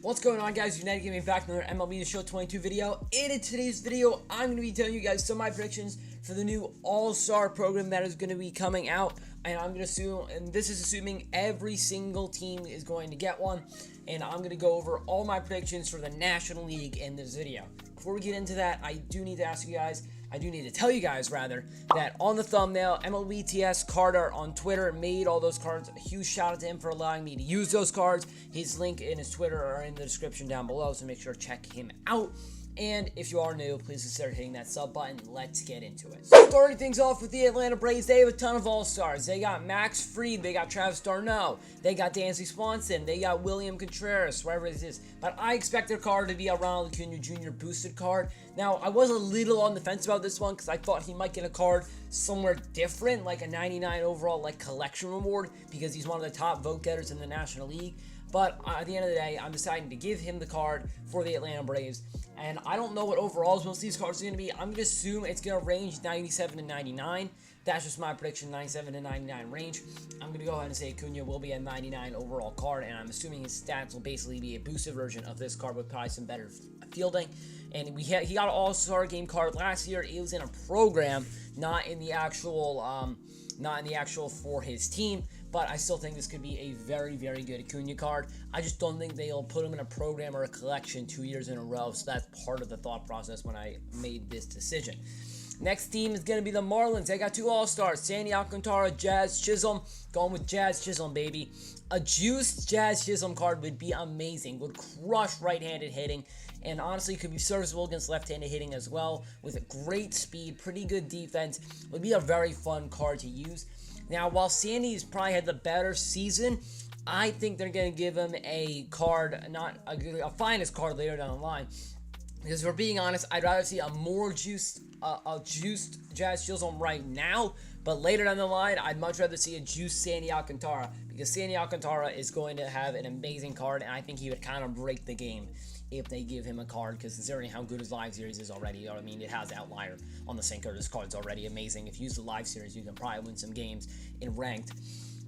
What's going on, guys? United getting back to another MLB The Show 22 video. And in today's video, I'm going to be telling you guys some of my predictions for the new All-Star program that is going to be coming out. And I'm going to assume, and this is assuming every single team is going to get one. And I'm going to go over all my predictions for the National League in this video. Before we get into that, I do need to tell you guys, that on the thumbnail, MLBTS Carter on Twitter made all those cards. A huge shout out to him for allowing me to use those cards. His link and his Twitter are in the description down below, so make sure to check him out. And if you are new, please consider hitting that sub button. Let's get into it. Starting things off with the Atlanta Braves, they have a ton of All-Stars. They got Max Fried, they got Travis d'Arnaud, they got Dansby Swanson, they got William Contreras, wherever it is. But I expect their card to be a Ronald Acuna Jr. boosted card. Now, I was a little on the fence about this one because I thought he might get a card somewhere different, like a 99 overall like collection reward, because he's one of the top vote getters in the National League. But at the end of the day, I'm deciding to give him the card for the Atlanta Braves. And I don't know what overalls most of these cards are going to be. I'm going to assume it's going to range 97 to 99. That's just my prediction, 97 to 99 range. I'm going to go ahead and say Acuna will be a 99 overall card. And I'm assuming his stats will basically be a boosted version of this card with probably some better fielding. And he got an All-Star game card last year. It was in a program, not in the actual for his team. But I still think this could be a very, very good Acuna card. I just don't think they'll put him in a program or a collection 2 years in a row. So that's part of the thought process when I made this decision. Next team is going to be the Marlins. They got two All-Stars, Sandy Alcantara, Jazz Chisholm. Going with Jazz Chisholm, baby. A juiced Jazz Chisholm card would be amazing. Would crush right-handed hitting. And honestly, could be serviceable against left-handed hitting as well. With a great speed, pretty good defense. Would be a very fun card to use. Now, while Sandy's probably had the better season, I think they're going to give him a card, not a finest card later down the line. Because if we're being honest, I'd rather see a more juiced Jazz Chisholm right now. But later down the line, I'd much rather see a juiced Sandy Alcantara. Because Sandy Alcantara is going to have an amazing card, and I think he would kind of break the game if they give him a card, because considering how good his live series is already, you know what I mean, it has Outlier on the sinker. This card's already amazing. If you use the live series, you can probably win some games in ranked.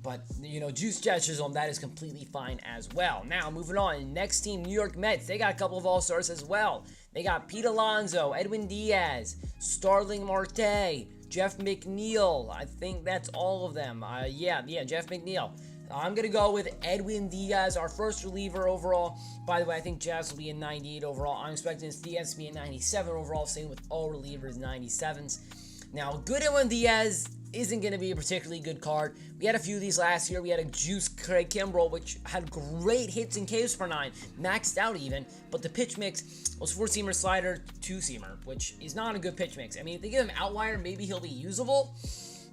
But, you know, juice gestures on that is completely fine as well. Now, moving on, next team, New York Mets. They got a couple of All-Stars as well. They got Pete Alonso, Edwin Diaz, Starling Marte, Jeff McNeil. I think that's all of them. Yeah, Jeff McNeil. I'm going to go with Edwin Diaz, our first reliever overall. By the way, I think Jazz will be a 98 overall. I'm expecting Diaz to be a 97 overall, same with all relievers, 97s. Now, good Edwin Diaz isn't going to be a particularly good card. We had a few of these last year. We had a juice Craig Kimbrell, which had great hits and Ks per 9, maxed out even, but the pitch mix was 4-seamer slider, 2-seamer, which is not a good pitch mix. I mean, if they give him Outlier, maybe he'll be usable.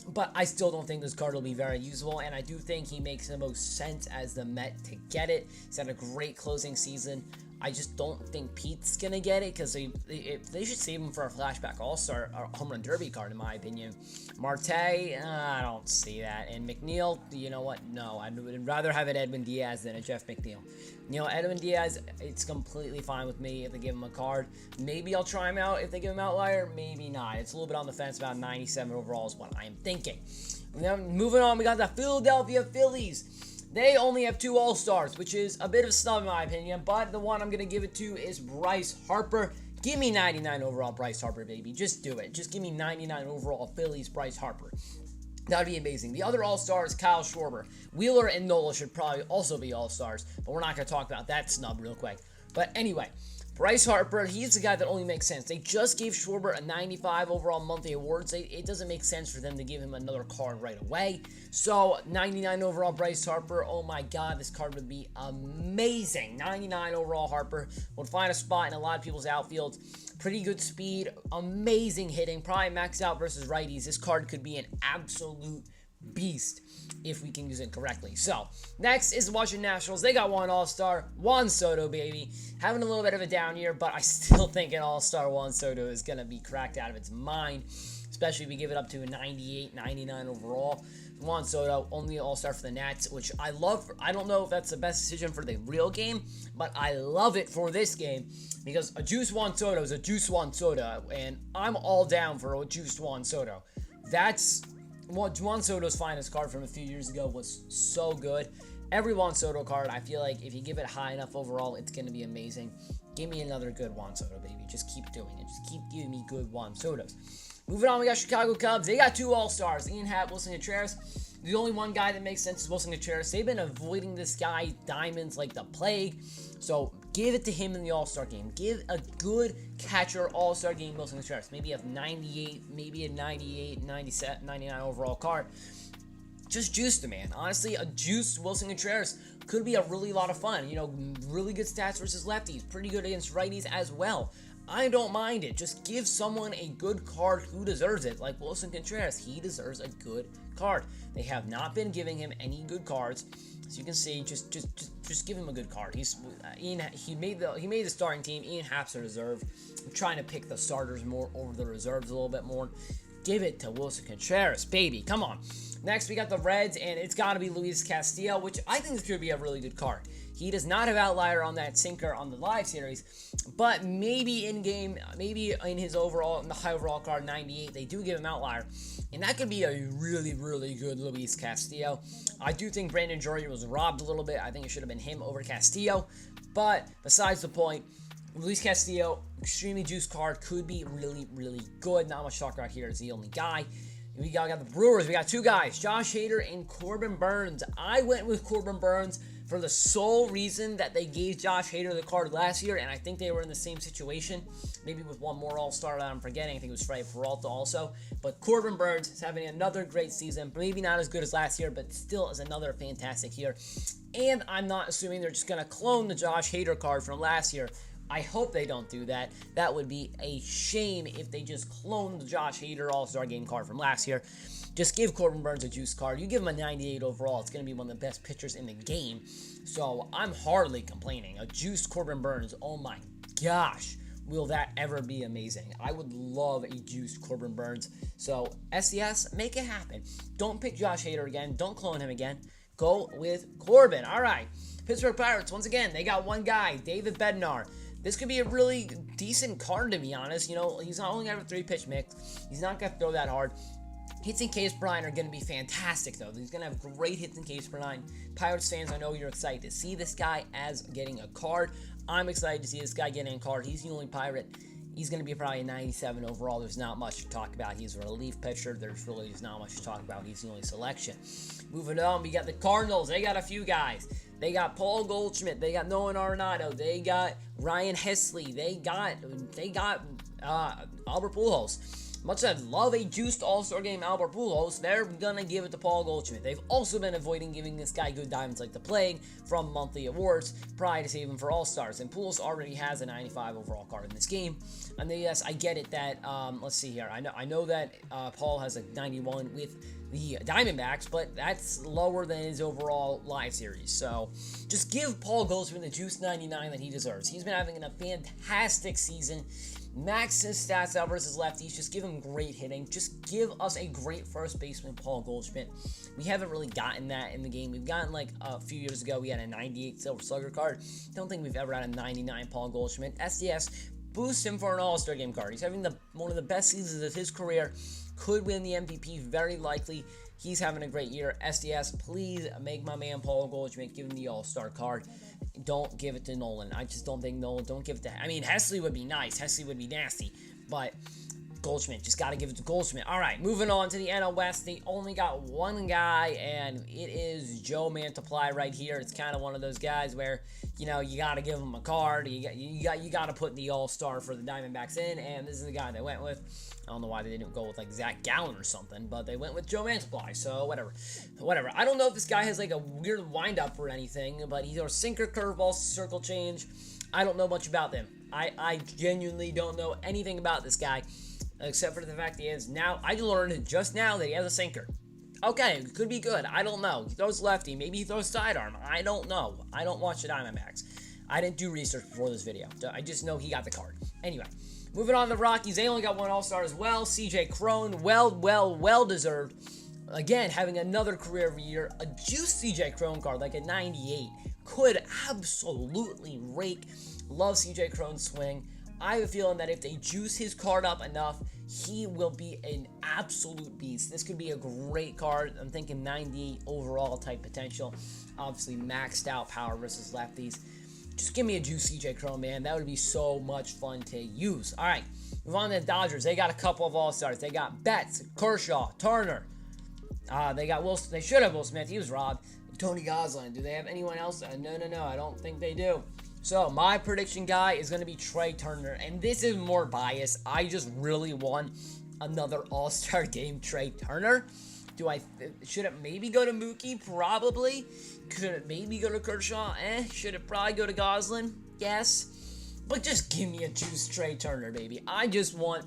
But I still don't think this card will be very usable, and I do think he makes the most sense as the Met to get it. He's had a great closing season. I just don't think Pete's going to get it, because they should save him for a flashback All-Star home run derby card, in my opinion. Marte, I don't see that. And McNeil, you know what? No, I would rather have an Edwin Diaz than a Jeff McNeil. You know, Edwin Diaz, it's completely fine with me if they give him a card. Maybe I'll try him out if they give him Outlier. Maybe not. It's a little bit on the fence. About 97 overall is what I'm thinking. Now, moving on, we got the Philadelphia Phillies. They only have two All-Stars, which is a bit of a snub in my opinion, but the one I'm going to give it to is Bryce Harper. Give me 99 overall Bryce Harper, baby. Just do it. Just give me 99 overall Phillies Bryce Harper. That would be amazing. The other All-Star is Kyle Schwarber. Wheeler and Nola should probably also be All-Stars, but we're not going to talk about that snub real quick. But anyway, Bryce Harper, he's the guy that only makes sense. They just gave Schwarber a 95 overall monthly awards. It doesn't make sense for them to give him another card right away. So, 99 overall Bryce Harper, oh my god, this card would be amazing. 99 overall Harper would find a spot in a lot of people's outfields. Pretty good speed, amazing hitting, probably maxed out versus righties. This card could be an absolute beast if we can use it correctly. So, next is the Washington Nationals. They got one All-Star, Juan Soto, baby. Having a little bit of a down year, but I still think an All-Star Juan Soto is going to be cracked out of its mind, especially if we give it up to a 98, 99 overall. Juan Soto, only All-Star for the Nats, which I love. I don't know if that's the best decision for the real game, but I love it for this game because a juice Juan Soto is a juice Juan Soto, and I'm all down for a juiced Juan Soto. That's what Juan Soto's finest card from a few years ago was so good. Every Juan Soto card, I feel like if you give it high enough overall, it's going to be amazing. Give me another good Juan Soto, baby. Just keep doing it. Just keep giving me good Juan Sotos. Moving on, we got Chicago Cubs. They got 2 All-Stars, Ian Happ, Wilson Contreras. The only one guy that makes sense is Wilson Contreras. They've been avoiding this guy, Diamonds, like the plague. So give it to him in the All-Star game. Give a good catcher All-Star game, Wilson Contreras. Maybe a 98, maybe a 98, 97, 99 overall card. Just juice the man. Honestly, a juiced Wilson Contreras could be a really lot of fun. You know, really good stats versus lefties. Pretty good against righties as well. I don't mind it. Just give someone a good card who deserves it. Like Wilson Contreras, he deserves a good card. They have not been giving him any good cards. So you can see, just give him a good card. He made the starting team. Ian Happ's a reserve. I'm trying to pick the starters more over the reserves a little bit more. Give it to Wilson Contreras, baby. Come on. Next, we got the Reds, and it's got to be Luis Castillo, which I think this could be a really good card. He does not have outlier on that sinker on the live series, but maybe in game, maybe in his overall, in the high overall card 98, they do give him outlier, and that could be a really, really good Luis Castillo. I do think Brandon Drury was robbed a little bit. I think it should have been him over Castillo, but besides the point, Luis Castillo, extremely juiced card, could be really, really good. Not much to talk about here. Is the only guy. We got the Brewers. We got 2 guys, Josh Hader and Corbin Burns. I went with Corbin Burns for the sole reason that they gave Josh Hader the card last year, and I think they were in the same situation, maybe with one more All-Star that I'm forgetting. I think it was Freddie Peralta also. But Corbin Burns is having another great season. Maybe not as good as last year, but still is another fantastic year. And I'm not assuming they're just going to clone the Josh Hader card from last year. I hope they don't do that. That would be a shame if they just cloned the Josh Hader All-Star Game card from last year. Just give Corbin Burns a juice card. You give him a 98 overall, it's going to be one of the best pitchers in the game. So I'm hardly complaining. A juiced Corbin Burns, oh my gosh. Will that ever be amazing? I would love a juiced Corbin Burns. So SDS, make it happen. Don't pick Josh Hader again. Don't clone him again. Go with Corbin. All right. Pittsburgh Pirates, once again, they got one guy, David Bednar. This could be a really decent card, to be honest. You know, he's not only got a 3-pitch mix. He's not going to throw that hard. Hits in case per line are going to be fantastic, though. He's going to have great hits in case per line. Pirates fans, I know you're excited to see this guy as getting a card. I'm excited to see this guy getting a card. He's the only Pirate. He's going to be probably a 97 overall. There's not much to talk about. He's a relief pitcher. There's not much to talk about. He's the only selection. Moving on, we got the Cardinals. They got a few guys. They got Paul Goldschmidt. They got Nolan Arenado. They got Ryan Hesley. They got Albert Pujols. Much as I love a juiced All-Star Game Albert Pujols, they're going to give it to Paul Goldschmidt. They've also been avoiding giving this guy good diamonds like the plague from monthly awards, probably to save him for All-Stars. And Pujols already has a 95 overall card in this game. And then, yes, I get it that, let's see here. I know that Paul has a 91 with the Diamondbacks, but that's lower than his overall live series. So just give Paul Goldschmidt the juice 99 that he deserves. He's been having a fantastic season. Max his stats out versus lefties. Just give him great hitting. Just give us a great first baseman, Paul Goldschmidt. We haven't really gotten that in the game. We've gotten, like, a few years ago, we had a 98 Silver Slugger card. Don't think we've ever had a 99 Paul Goldschmidt. SDS boosts him for an All-Star Game card. He's having one of the best seasons of his career. Could win the MVP, very likely. He's having a great year. SDS, please make my man Paul Goldschmidt, give him the All-Star card. Don't give it to Nolan. I just don't think Nolan, don't give it to, I mean, Hesley would be nice. Hesley would be nasty. But Goldschmidt, just got to give it to Goldschmidt. All right, moving on to the NL West. They only got one guy, and it is Joe Mantiply right here. It's kind of one of those guys where, you know, you got to give him a card. You got to put the All-Star for the Diamondbacks in, and this is the guy they went with. I don't know why they didn't go with, like, Zach Gallen or something, but they went with Joe Mantiply, so whatever. I don't know if this guy has, like, a weird wind-up or anything, but he's a sinker, curveball, circle change. I don't know much about them. I genuinely don't know anything about this guy, except for the fact he is now, I learned just now that he has a sinker. Okay, it could be good. I don't know. He throws lefty. Maybe he throws sidearm. I don't know. I don't watch the Diamondbacks. I didn't do research before this video. I just know he got the card. Anyway, moving on to the Rockies. They only got one All-Star as well. CJ Cron, well deserved. Again, having another career year. A juice CJ Cron card, like a 98, could absolutely rake. Love CJ Cron's swing. I have a feeling that if they juice his card up enough, he will be an absolute beast. This could be a great card. I'm thinking 98 overall type potential. Obviously, maxed out power versus lefties. Just give me a juice CJ Cron, man. That would be so much fun to use. All right, move on to the Dodgers. They got a couple of all-stars. They got Betts, Kershaw, Turner. They got Wilson. They should have Will Smith. He was robbed. Tony Gonsolin. Do they have anyone else? No. I don't think they do. So my prediction guy is going to be Trey Turner, and this is more biased. I just really want another All-Star game Trey Turner. Should it maybe go to Mookie? Probably. Could it maybe go to Kershaw? Should it probably go to Gonsolin? Yes. But just give me a juice Trey Turner, baby. I just want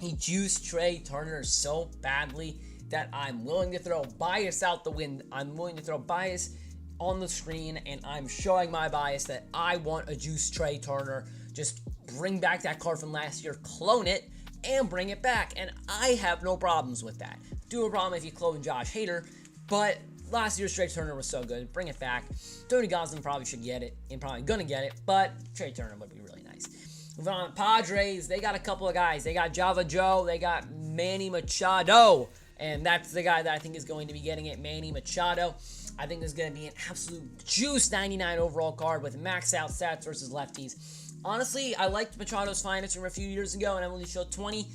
a juice Trey Turner so badly that I'm willing to throw bias out the window. I'm willing to throw bias on the screen, and I'm showing my bias that I want a juice Trey Turner. Just bring back that card from last year, clone it, and bring it back. And I have no problems with that. Do have a problem if you clone Josh Hader, but last year's Trey Turner was so good. Bring it back. Tony Gonsolin probably should get it, and probably gonna get it, but Trey Turner would be really nice. Moving on to Padres, they got a couple of guys. They got Java Joe, they got Manny Machado, and that's the guy that I think is going to be getting it, Manny Machado. I think this is going to be an absolute juice 99 overall card with max out stats versus lefties. Honestly, I liked Machado's finest from a few years ago, and MLB The Show 20.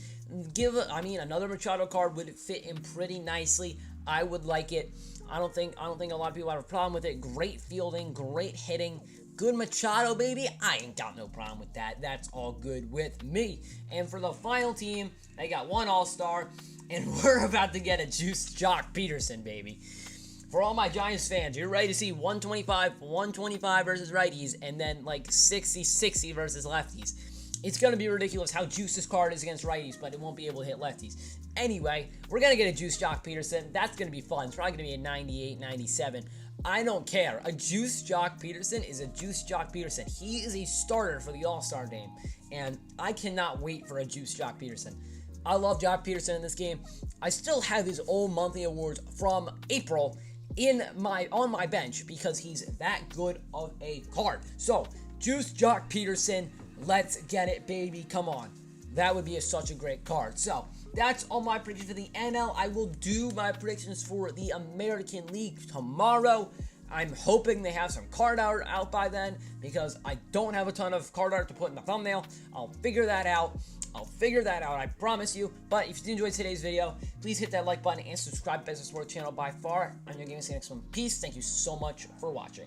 Another Machado card would fit in pretty nicely. I would like it. I don't think a lot of people have a problem with it. Great fielding, great hitting, good Machado, baby. I ain't got no problem with that. That's all good with me. And for the final team, they got one All-Star, and we're about to get a juice Jock Peterson, baby. For all my Giants fans, you're ready to see 125 versus righties, and then like 60 versus lefties. It's going to be ridiculous how juiced this card is against righties, but it won't be able to hit lefties. Anyway, we're going to get a juice Jock Peterson. That's going to be fun. It's probably going to be a 98, 97. I don't care. A juice Jock Peterson is a juice Jock Peterson. He is a starter for the All-Star game, and I cannot wait for a juice Jock Peterson. I love Jock Peterson in this game. I still have his old monthly awards from April on my bench because he's that good of a card. So, juice Jock Peterson, let's get it, baby. Come on. That would be such a great card. So, that's all my predictions for the NL. I will do my predictions for the American League tomorrow. I'm hoping they have some card art out by then because I don't have a ton of card art to put in the thumbnail. I'll figure that out, I promise you. But if you did enjoy today's video, please hit that like button and subscribe to the Sports channel by far. I'm going to see you next one. Peace. Thank you so much for watching.